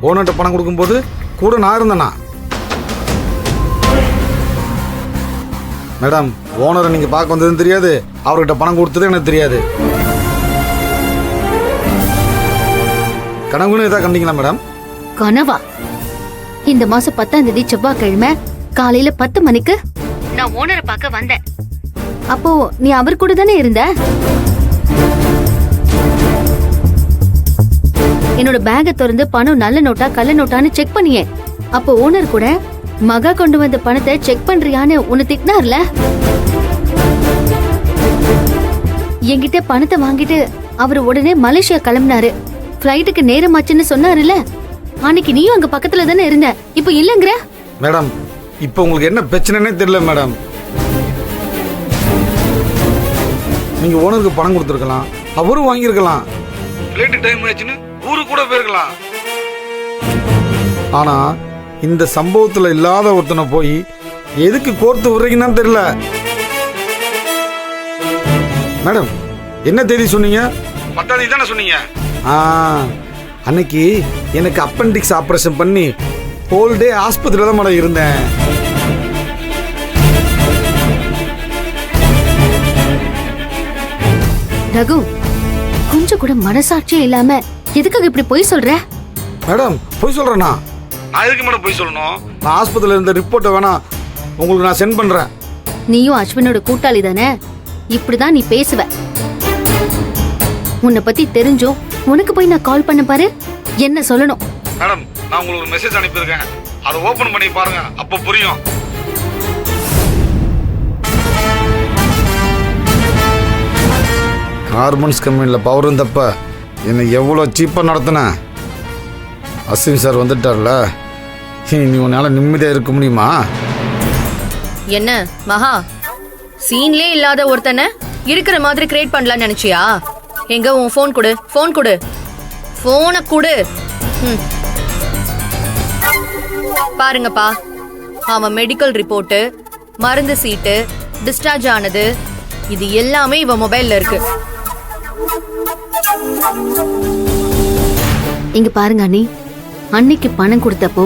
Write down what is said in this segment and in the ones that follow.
ஓனர்கிட்ட பணம் கொடுக்கும்போது கூட நான் இருந்தேனா? மேடம், ஓனரை நீங்கள் பார்க்க வந்ததுன்னு தெரியாது, அவர்கிட்ட பணம் கொடுத்தது எனக்கு தெரியாது. கனவுன்னு எதாவது கண்டிங்களா மேடம்? கனவா? இந்த மாசம் 10ஆம் தேதி செவ்வாய்க்கிழமை காலையில 10 மணிக்கு நான் ஓனரை பார்க்க வந்தேன். அப்போ நீ அவர் கூட தானே இருந்த? என்னோட பேக்கை திறந்து பணம் நல்ல நோட்டா கள்ள நோட்டான்னு செக் பண்ணியே. அப்போ ஓனர் கூட மகா கொண்டு வந்த பணத்தை செக் பண்றியான்னு உன்னை திட்டினார்ல. என்கிட்ட பணத்தை வாங்கிட்டு அவர் உடனே மலேசியா கிளம்பினாரு. ஃப்ளைட்டுக்கு நேரமாச்சுன்னு சொன்னாருல்ல. அன்னைக்கு நீயும் அங்க பக்கத்துல தானே இருந்த, இப்ப இல்லங்கிற. மேடம், இப்ப உங்களுக்கு என்ன பிரச்சனைனே தெரியல மேடம். நீங்க ஓனருக்கு பணம் கொடுத்துருக்கலாம், அவரும் வாங்கியிருக்கலாம். ஃப்ளைட் டைம் ஆச்சுன்னு ஊருக்கு கூட போயிருக்கலாம். ஆனா இந்த சம்பவத்துல இல்லாத ஒருத்தனை போய் எதுக்கு கோர்த்து விடுறீங்கன்னு தெரியல. மேடம், என்ன தேதி சொன்னீங்க? 10ஆம் தேதி தானே சொன்னீங்க? அன்னைக்கு எனக்கு அப்பெண்டிக்ஸ் ஆபரேஷன் பண்ணி ஹோல் டே ஆஸ்பத்திரியில தான் மேடம் இருந்தேன். ரகு, கொஞ்சம் கூட மனசாட்சியே இல்லாம எதுக்காக இப்படி பொய் சொல்ற? மேடம், பொய் சொல்றேனா? நான் எதுக்கு மேடம் பொய் சொல்லணும்? நான் ஆஸ்பத்திரியில இருந்த ரிப்போர்ட்டை வேணா உங்களுக்கு நான் சென்ட் பண்றேன். நீயும் அஸ்வினோட கூட்டாளி தானே, இப்படிதான் நீ பேசுவ. உன்னை பத்தி தெரிஞ்சும் உனக்கு போய் நான் கால் பண்ண பாரு, என்ன சொல்லணும்? மேடம், நான் உங்களுக்கு ஒரு மெசேஜ் அனுப்பியிருக்கேன், அதை ஓபன் பண்ணி பாருங்க, அப்ப புரியும். கார்பன்ஸ் கம்பெனியில் பவர் இருந்தப்ப என்னை எவ்வளோ சீப்பாக நடத்தின. அஸ்வின் சார் வந்துட்டார்ல, நீ உன்னால நிம்மதியாக இருக்க முடியுமா? என்ன மகா, சீன்லே இல்லாத ஒருத்தனை இருக்கிற மாதிரி கிரியேட் பண்ணலாம்னு நினைச்சியா? எங்க உன் ஃபோன் கொடு, ஃபோன் கொடு, ஃபோனை கொடு. பாருங்கப்பா, அவன் மெடிக்கல் ரிப்போர்ட்டு, மருந்து சீட்டு, டிஸ்சார்ஜ் ஆனது, இது எல்லாமே இவன் மொபைல்ல இருக்கு. இங்க பாருங்க அண்ணி, அன்னைக்கு பணம் கொடுத்தப்போ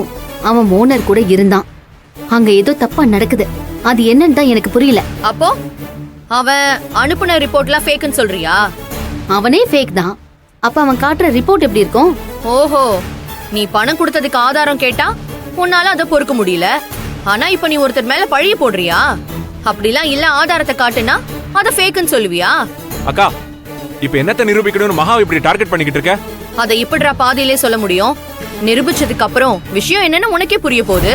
அவன் ஓனர் கூட இருந்தான். அங்க ஏதோ தப்பா நடக்குது, அது என்னன்னு தான் எனக்கு புரியல. அப்போ அவன் அனுப்புன ரிப்போர்ட்லாம் ஃபேக்னு சொல்றியா? அவனே ஃபேக் தான். அப்ப அவன் காட்டுற ரிப்போர்ட் எப்படி இருக்கும்? ஓஹோ, நீ பணம் கொடுத்ததுக்கு ஆதாரம் கேட்டா உன்னால அதை பொறுக்க முடியல. ஆனா இப்ப நீ ஒருத்தர் மேல பழிய போடுறியா? அப்படிலாம் இல்ல, ஆதாரத்தை காட்டுனா அதை ஃபேக்னு சொல்லுவியா? அக்கா, இப்ப என்னத்தை நிரூபிக்கணும்னு மகா இப்படி டார்கெட் பண்ணிக்கிட்டு இருக்க? அதை இப்படிடா பாதியிலே சொல்ல முடியும்? நிரூபிச்சதுக்கு அப்புறம் விஷயம் என்னன்னு உனக்கே புரிய போகுது.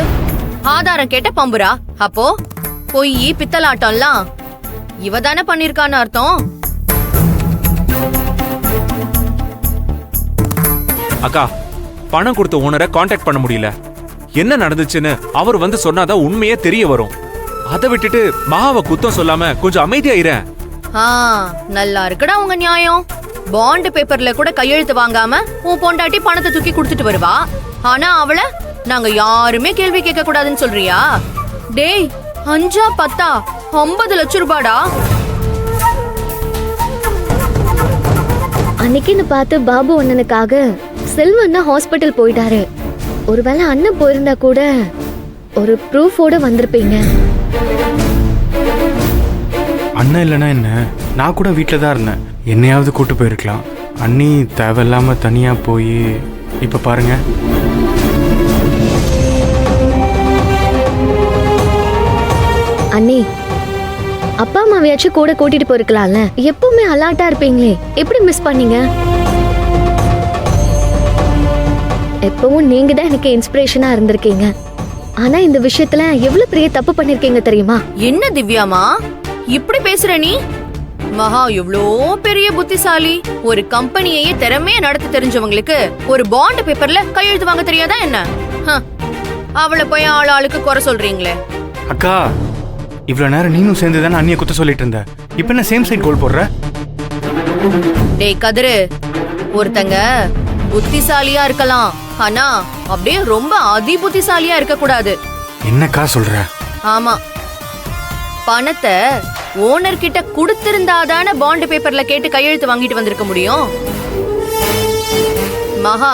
ஆதாரம் கேட்ட பம்புரா? அப்போ பொய் பித்தலாட்டம்லாம் இவ தானே பண்ணிருக்கான்னு அர்த்தம். அக்கா, பணம் கொடுத்த ஓனரை காண்டாக்ட் பண்ண முடியல. என்ன நடந்துச்சுன்னு அவர் வந்து சொன்னாதான் உண்மையே தெரிய வரும். அதை விட்டுட்டு மகாவை குத்தம் சொல்லாம கொஞ்சம் அமைதியா இரு. நல்லா இருக்குடா உங்க நியாயம். பாண்ட் பேப்பர்ல கூட கையெழுத்து வாங்காம உன் பொண்டாட்டி பணத்தை தூக்கி கொடுத்துட்டு வருவா. ஆனா அவளை நாங்க யாருமே கேள்வி கேட்க கூடாதுன்னு சொல்றியா? டேய், 5 10 50 லட்சம் ரூபாடா. அன்னைக்குன்னு பார்த்து பாபு அண்ணனுக்காக செல்வண்ணா ஹாஸ்பிட்டல் போயிட்டாரு. ஒருவேளை அண்ணன் போயிருந்தா கூட ஒரு ப்ரூஃபோட வந்திருப்பீங்க. அண்ணன் இல்லைன்னா என்ன, நான் கூட வீட்டில் தான் இருந்தேன். என்னையாவது கூட்டு போயிருக்கலாம். அண்ணி தேவையில்லாம தனியா போய் இப்ப பாருங்க. அண்ணி, அப்பா அம்மாவையாச்சும் கூட கூட்டிட்டு போயிருக்கலாம்ல. எப்பவுமே அலர்ட்டா இருப்பீங்களே, எப்படி மிஸ் பண்ணீங்க? எப்பவும் நீங்க தான் எனக்கு இன்ஸ்பிரேஷனா இருந்திருக்கீங்க. ஆனா இந்த விஷயத்துல எவ்வளவு பெரிய தப்பு பண்ணிருக்கீங்க தெரியுமா? என்ன திவ்யாமா இப்படி பேசுற நீ? மகா எவ்வளோ பெரிய புத்திசாலி. ஒரு கம்பெனியையே திறமையா நடத்த தெரிஞ்சவங்களுக்கு ஒரு பாண்ட் பேப்பர்ல கையெழுத்து வாங்க தெரியாதா என்ன? அவளை போய் ஆளுக்கு குறை சொல்றீங்களே. அக்கா, இவ்வளவு நேரம் நீனும் சேர்ந்து தானே அண்ணியை குத்த சொல்லிட்டு இருந்த. இப்ப என்ன சேம் சைட் கோல் போடுற? டேய் கதிரு, ஒருத்தங்க புத்திசாலியா இருக்கலாம், ஆனா அப்படியே ரொம்ப அதி புத்திசாலியா இருக்க கூடாது. என்னக்கா சொல்ற? ஆமா, பணத்தை ஓனர் கிட்ட கொடுத்திருந்தாதான பாண்ட் பேப்பர்ல கேட்டு கையெழுத்து வாங்கிட்டு வந்திருக்க முடியும். மகா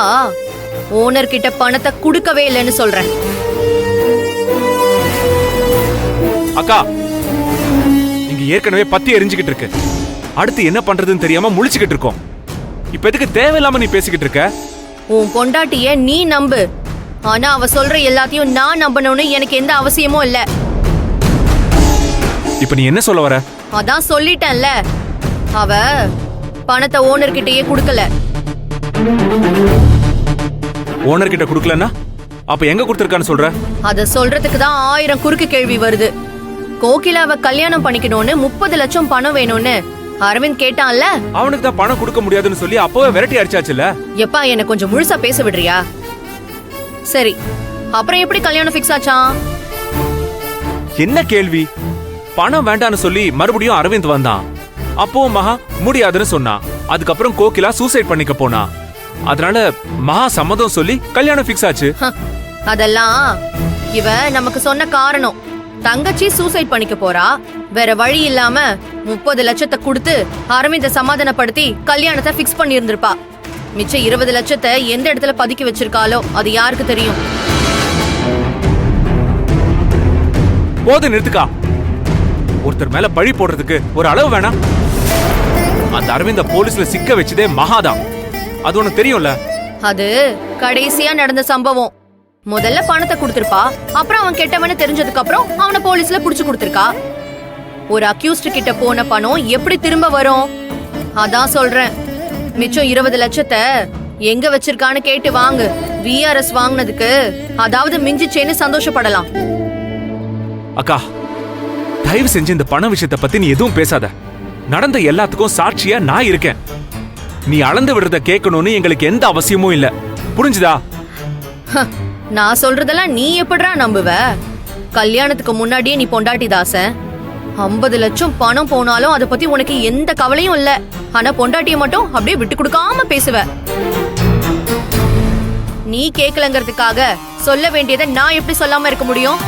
ஓனர் கிட்ட பணத்தை கொடுக்கவே இல்லைன்னு சொல்றேன். அக்கா, இங்க ஏற்கனவே பத்தி எரிஞ்சுக்கிட்டு இருக்கு. அடுத்து என்ன பண்றதுன்னு தெரியாம முழிச்சுக்கிட்டு இருக்கோம். இப்ப எதுக்கு தேவையில்லாம நீ பேசிக்கிட்டு இருக்க? உன் பொண்டாட்டிய நீ நம்பு, ஆனா அவ சொல்ற எல்லாத்தையும் நான் நம்பணும்னு எனக்கு எந்த அவசியமும் இல்ல. இப்ப நீ என்ன சொல்ல வர? அதான் சொல்லிட்டேன்ல, அவ பணத்தை ஓனர் கிட்டயே கொடுக்கல. ஓனர் கிட்ட கொடுக்கலன்னா அப்ப எங்க கொடுத்திருக்கான்னு சொல்ற? அத சொல்றதுக்கு தான் 1000 குறுக்கு கேள்வி வருது. கோகிலாவை கல்யாணம் பண்ணிக்கணும்னு 30 லட்சம் பணம் வேணும்னு அரவிந்த் கேட்டான்ல, அவனுக்கு தான் பணம் கொடுக்க முடியாதுன்னு சொல்லி அப்பவே விரட்டி அடிச்சாச்சுல. எப்பா என்ன கொஞ்சம் முழுசா பேச விடுறியா? சரி, அப்புறம் எப்படி கல்யாணம் ஃபிக்ஸ் ஆச்சான்? என்ன கேள்வி? பணம் வேண்டான்னு சொல்லி மறுபடியும் அரவிந்த் வந்தான். அப்போ மகா முடியாதுன்னு சொன்னான். அதுக்கப்புறம் கோகிலா சூசைட் பண்ணிக்க போனா. அதனால மகா சம்மதம் சொல்லி கல்யாணம் ஃபிக்ஸ் ஆச்சு. அதெல்லாம் இவ நமக்கு சொன்ன காரணம். தங்கச்சி சூசைட் பண்ணிக்க போறா, வேற வழி இல்லாம 30 லட்சத்தை கொடுத்து அரவிந்த சமாதானப்படுத்தி கல்யாணத்தை ஃபிக்ஸ் பண்ணி இருந்திருப்பா. மிச்சம் 20 லட்சத்தை எந்த இடத்துல பதுக்கி வச்சிருக்காளோ அது யாருக்கு தெரியும்? போது நிறுத்துக்கா. ஒருத்தர் மேல பழி போடுறதுக்கு ஒரு அளவு வேணாம். அந்த அரவிந்த போலீஸ்ல சிக்க வச்சதே மகாதான். அது உனக்கு தெரியும்ல. அது கடைசியா நடந்த சம்பவம். முதல்ல பணத்தை கொடுத்திருப்பா, அப்புறம் அவன் கெட்டவன்னு தெரிஞ்சதுக்கு அப்புறம் அவனை போலீஸ்ல புடிச்சு கொடுத்திருக்கா. ஒரு அக்யூஸ்ட் கிட்ட போன பணம் எப்படி திரும்ப வரும்? அதான் சொல்றேன், மிச்சம் 20 லட்சத்தை எங்க வச்சிருக்கான்னு கேட்டு வாங்கு. VRS வாங்கினதுக்கு அதாவது மிஞ்சிச்சேன்னு சந்தோஷப்படலாம். அக்கா, தயவு செஞ்சு இந்த பண விஷயத்தை பத்தி நீ எதுவும் பேசாத. நடந்த எல்லாத்துக்கும் சாட்சியா நான் இருக்கேன். நீ அளந்து விடுறத கேட்கணும்னு எங்களுக்கு எந்த அவசியமும் இல்ல. புரிஞ்சுதா? நான் சொல்றதெல்லாம் நீ எப்படிடா நம்புவ? கல்யாணத்துக்கு முன்னாடியே நீ பொண்டாட்டி தாசன். 50 லட்சம் பணம் போனாலும் அதை பத்தி உனக்கு எந்த கவலையும் இல்ல. ஆனா பொண்டாட்டிய மட்டும் அப்படியே விட்டு கொடுக்காம பேசுவ. நீ கேட்கலங்கிறதுக்காக சொல்ல வேண்டியதை நான் எப்படி சொல்லாம இருக்க முடியும்?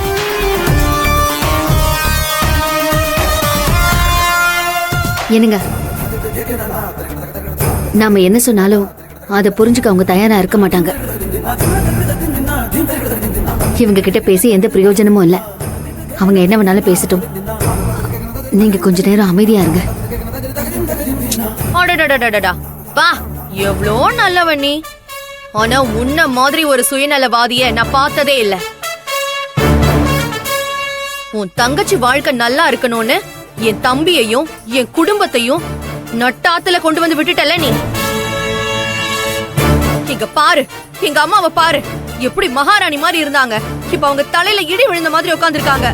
என்னங்க, நாம என்ன சொன்னாலும் அதை புரிஞ்சுக்க அவங்க தயாரா இருக்க மாட்டாங்க. இவங்க கிட்ட பேசி எந்த பிரயோஜனமும் இல்ல. அவங்க என்ன வேணாலும் பேசட்டும். நீங்க கொஞ்ச நேரம் அமைதியா இருங்க. அடடடடடடா, வா, எவ்வளோ நல்லவன் நீ. ஆனா உன்ன மாதிரி ஒரு சுயநலவாதிய நான் பார்த்ததே இல்ல. உன் தங்கச்சி வாழ்க்கை நல்லா இருக்கணும்னு என் தம்பியையும் என் குடும்பத்தையும் நட்டாத்துல கொண்டு வந்து விட்டுட்டல நீ. இங்க பாரு, எங்க அம்மாவை பாரு, எப்படி மகாராணி மாதிரி இருந்தாங்க. இப்ப அவங்க தலையில இடி விழுந்த மாதிரி உட்கார்ந்திருக்காங்க.